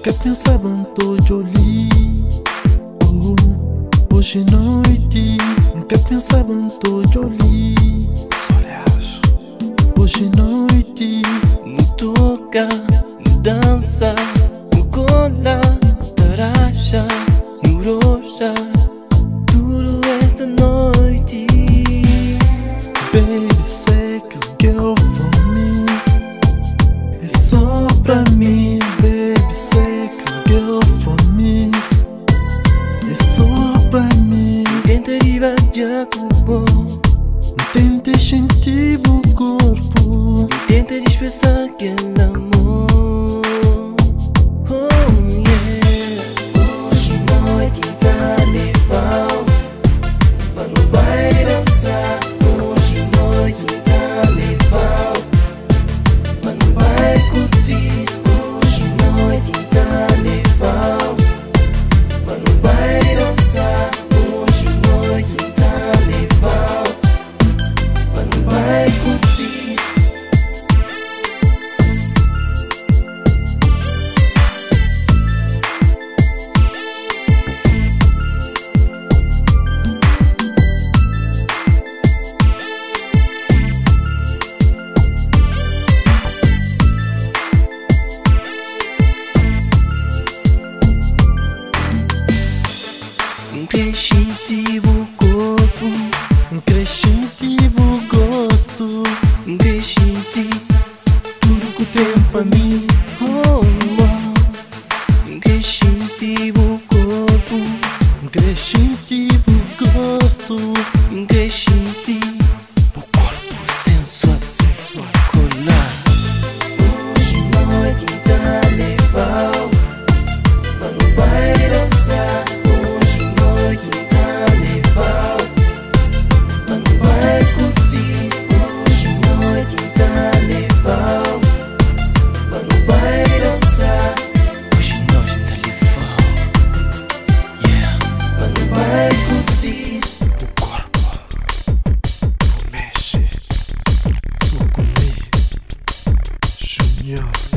Nunca pensava tô de olhar. Hoje noite, nunca pensava tô de olhar. Hoje noite, no toca, no dança, no cola, taraxa, no roxa, tudo esta noite. Baby sex girl for me, é só pra mim. Baby sex girl for me, é só pra mim. Tenta rivagiar cubo, tenta sentir o corpo, tenta disfarçar aquele amor. Oh yeah. Hoje noite tá legal, mas não vai dançar. Hoje noite tá legal, mas não vai curtir. Hoje noite tá legal, mas não vai dançar. Hoje noite tá legal, mas não vai curtir. Crescente o corpo, crescente o gosto, crescente tudo que tem pra mim. oh, oh. Crescente o corpo, Crescente o gosto, crescente o corpo sensual, sensual. colar. Hoje noite tá legal, mas não vai dançar. Hoje noite tá legal, mas não vai curtir. Hoje noite tá legal, mas não vai dançar. Hoje noite tá legal, yeah, mas não vai curtir. O corpo mexe, tu comigo, Junior.